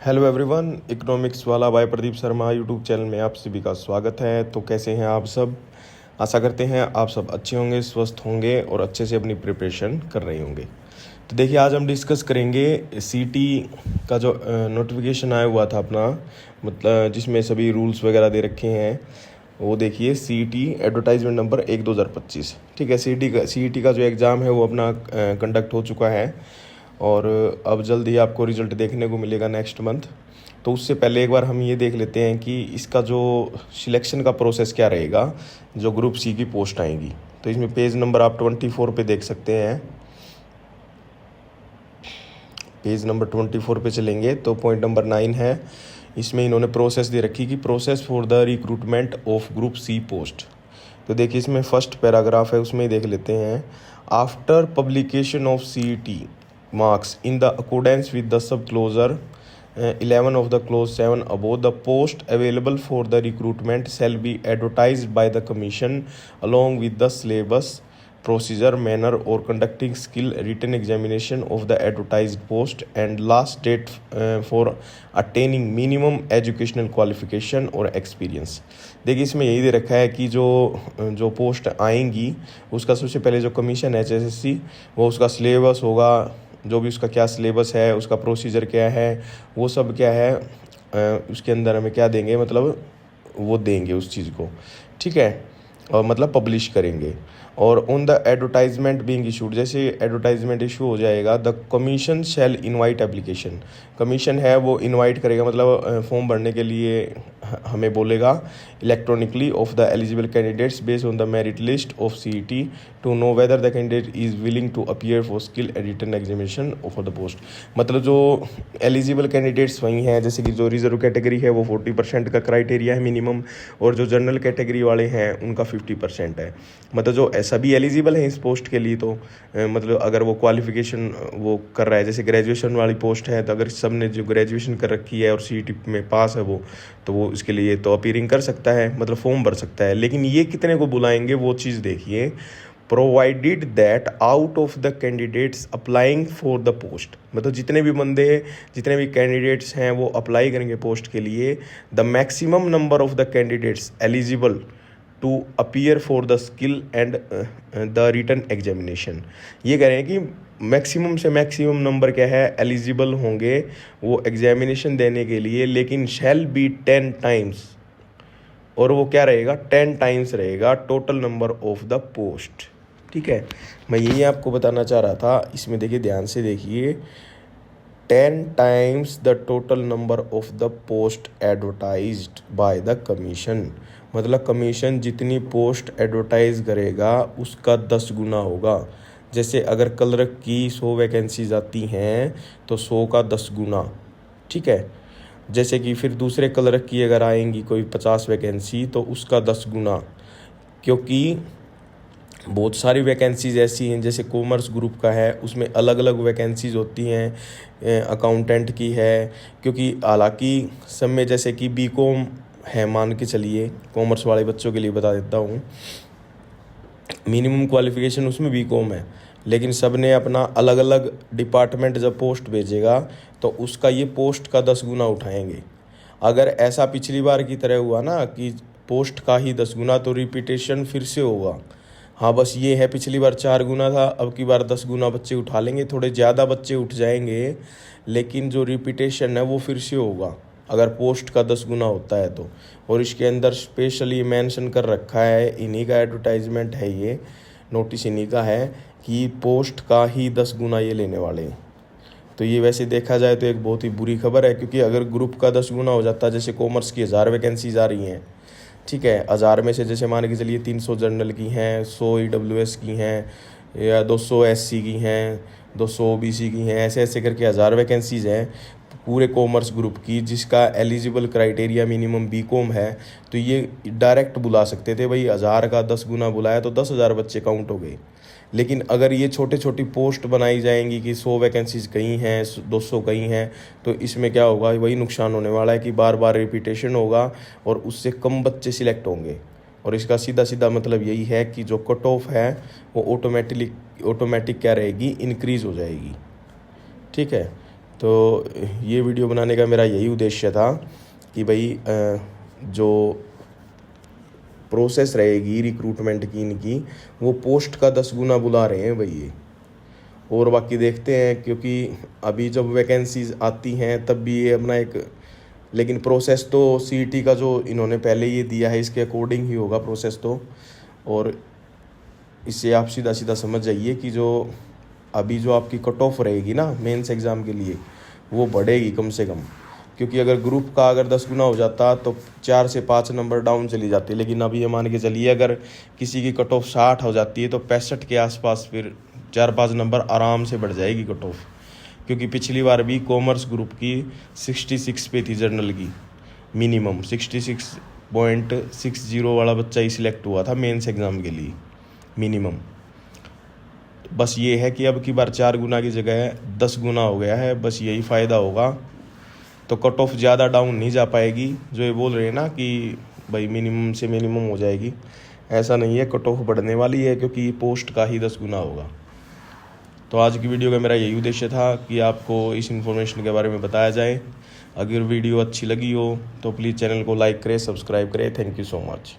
Hello everyone, economics वाला by Pradeep Sharma YouTube channel में आप सभी का स्वागत है। तो कैसे हैं आप सब? आशा करते हैं आप सब अच्छे होंगे, स्वस्थ होंगे और अच्छे से अपनी प्रिपरेशन कर रहे होंगे। तो देखिए, आज हम डिस्कस करेंगे सीटी का जो नोटिफिकेशन आया हुआ था अपना, मतलब जिसमें सभी रूल्स वगैरह दे रखे हैं। वो देखिए, सीटी एडवर्टाइजमेंट नंबर 1/2025। ठीक है, सीटी का जो एग्ज़ाम है वो अपना कंडक्ट हो चुका है और अब जल्द ही आपको रिज़ल्ट देखने को मिलेगा नेक्स्ट मंथ। तो उससे पहले एक बार हम ये देख लेते हैं कि इसका जो सिलेक्शन का प्रोसेस क्या रहेगा, जो ग्रुप सी की पोस्ट आएंगी। तो इसमें पेज नंबर आप 24 पे देख सकते हैं। पेज नंबर 24 पे चलेंगे तो पॉइंट नंबर 9 है। इसमें इन्होंने प्रोसेस दे रखी कि process for the recruitment of group C post. तो देखिए, इसमें फर्स्ट पैराग्राफ है, उसमें देख लेते हैं। After publication of CET marks in the accordance with the subclause 11 of the clause 7 above, the post available for the recruitment shall be advertised by the commission along with the syllabus, procedure, manner or conducting skill written examination of the advertised post and last date for attaining minimum educational qualification or experience। देखिए, इसमें यही दे रखा है कि जो post आएंगी उसका सबसे पहले जो कमीशन है HSSC, वो उसका सिलेबस होगा, जो भी उसका क्या सिलेबस है, उसका प्रोसीजर क्या है, वो सब क्या है, उसके अंदर हमें क्या देंगे, मतलब वो देंगे उस चीज़ को। ठीक है, और मतलब पब्लिश करेंगे। और on the advertisement being issued, जैसे एडवर्टाइजमेंट इशू हो जाएगा, the commission shell invite application. Commission है वो इनवाइट करेगा, मतलब फॉर्म भरने के लिए हमें बोलेगा electronically of the eligible candidates based on the merit list of CET to know whether the candidate is willing to appear for skill written examination for the post. मतलब जो एलिजिबल कैंडिडेट्स वही हैं, जैसे कि जो रिजर्व कैटेगरी है वो 40% का क्राइटेरिया है मिनिमम, और जो जनरल कैटेगरी वाले हैं उनका 50% है। मतलब जो सभी एलिजिबल हैं इस पोस्ट के लिए। तो मतलब अगर वो क्वालिफिकेशन वो कर रहा है, जैसे ग्रेजुएशन वाली पोस्ट है, तो अगर सब ने जो ग्रेजुएशन कर रखी है और CET में पास है वो, तो वो इसके लिए तो अपीयरिंग कर सकता है, मतलब फॉर्म भर सकता है। लेकिन ये कितने को बुलाएंगे वो चीज़ देखिए। Provided that out of the candidates applying for the post, मतलब जितने भी कैंडिडेट्स हैं वो अप्लाई करेंगे पोस्ट के लिए, the maximum number of the candidates eligible to appear for the skill and the written examination. ये कह रहे हैं कि मैक्सिमम से मैक्सिमम नंबर क्या है, एलिजिबल होंगे वो एग्जामिनेशन देने के लिए, लेकिन शैल बी 10 टाइम्स, और वो क्या रहेगा, 10 टाइम्स रहेगा total number of the post. ठीक है, मैं यही आपको बताना चाह रहा था। इसमें देखिए, ध्यान से देखिए, 10 times the total number of the post advertised by the commission. मतलब कमीशन जितनी पोस्ट एडवर्टाइज करेगा उसका 10 गुना होगा। जैसे अगर क्लर्क की 100 वैकेंसीज आती हैं तो 100 का 10 गुना। ठीक है, जैसे कि फिर दूसरे क्लर्क की अगर आएंगी कोई 50 वैकेंसी तो उसका 10 गुना, क्योंकि बहुत सारी वैकेंसीज ऐसी हैं, जैसे कॉमर्स ग्रुप का है उसमें अलग अलग वैकेंसीज होती हैं, अकाउंटेंट की है, क्योंकि हालांकि सब में जैसे कि BCom है, मान के चलिए, कॉमर्स वाले बच्चों के लिए बता देता हूँ, मिनिमम क्वालिफिकेशन उसमें BCom है, लेकिन सब ने अपना अलग अलग डिपार्टमेंट जब पोस्ट भेजेगा तो उसका ये पोस्ट का 10 गुना उठाएंगे। अगर ऐसा पिछली बार की तरह हुआ ना कि पोस्ट का ही 10 गुना, तो रिपीटेशन फिर से होगा। हाँ, बस ये है, पिछली बार 4 गुना था, अब की बार 10 गुना बच्चे उठा लेंगे, थोड़े ज़्यादा बच्चे उठ जाएंगे, लेकिन जो रिपीटेशन है वो फिर से होगा अगर पोस्ट का 10 गुना होता है तो। और इसके अंदर स्पेशली मेंशन कर रखा है, इन्हीं का एडवर्टाइजमेंट है, ये नोटिस इन्हीं का है कि पोस्ट का ही 10 गुना ये लेने वाले हैं। तो ये वैसे देखा जाए तो एक बहुत ही बुरी खबर है, क्योंकि अगर ग्रुप का 10 गुना हो जाता है, जैसे कॉमर्स की 1000 वैकेंसीज आ रही हैं, ठीक है, 1000 में से जैसे मान के चलिए 300 जनरल की हैं, 100 EWS की हैं, या 200 SC की हैं, 200 OBC की हैं, ऐसे ऐसे करके 1000 वैकेंसीज हैं पूरे कॉमर्स ग्रुप की, जिसका एलिजिबल क्राइटेरिया मिनिमम BCom है। तो ये डायरेक्ट बुला सकते थे भाई, 1000 का 10 गुना बुलाया तो 10,000 बच्चे काउंट हो गए। लेकिन अगर ये छोटे छोटी पोस्ट बनाई जाएंगी कि 100 वैकेंसीज कहीं हैं, 200 कहीं हैं, तो इसमें क्या होगा, वही नुकसान होने वाला है कि बार बार रिपीटेशन होगा और उससे कम बच्चे सिलेक्ट होंगे। और इसका सीधा सीधा मतलब यही है कि जो कट ऑफ है वो ऑटोमेटिक क्या रहेगी, इंक्रीज़ हो जाएगी। ठीक है, तो ये वीडियो बनाने का मेरा यही उद्देश्य था कि भाई जो प्रोसेस रहेगी रिक्रूटमेंट की इनकी, वो पोस्ट का 10 गुना बुला रहे हैं भाई ये। और बाकी देखते हैं, क्योंकि अभी जब वैकेंसीज आती हैं तब भी ये अपना एक, लेकिन प्रोसेस तो सीईटी का जो इन्होंने पहले ये दिया है इसके अकॉर्डिंग ही होगा प्रोसेस तो। और इससे आप सीधा सीधा समझ जाइए कि जो अभी जो आपकी कट ऑफ रहेगी ना मेंस एग्ज़ाम के लिए, वो बढ़ेगी कम से कम। क्योंकि अगर ग्रुप का अगर 10 गुना हो जाता तो 4 से 5 नंबर डाउन चली जाती, लेकिन अभी ये मान के चलिए अगर किसी की कट ऑफ 60 हो जाती है तो 65 के आसपास फिर 4-5 नंबर आराम से बढ़ जाएगी कट ऑफ। क्योंकि पिछली बार भी कॉमर्स ग्रुप की 66 पे थी जर्नल की, मिनिमम 66.60 वाला बच्चा ही सिलेक्ट हुआ था मेंस एग्ज़ाम के लिए मिनिमम। बस ये है कि अब की बार 4 गुना की जगह 10 गुना हो गया है, बस यही फ़ायदा होगा। तो कट ऑफ ज़्यादा डाउन नहीं जा पाएगी, जो ये बोल रहे हैं ना कि भाई मिनिमम से मिनिमम हो जाएगी, ऐसा नहीं है, कट ऑफ बढ़ने वाली है क्योंकि पोस्ट का ही 10 गुना होगा। तो आज की वीडियो का मेरा यही उद्देश्य था कि आपको इस इन्फॉर्मेशन के बारे में बताया जाए। अगर वीडियो अच्छी लगी हो तो प्लीज़ चैनल को लाइक करें, सब्सक्राइब करें। Thank you so much.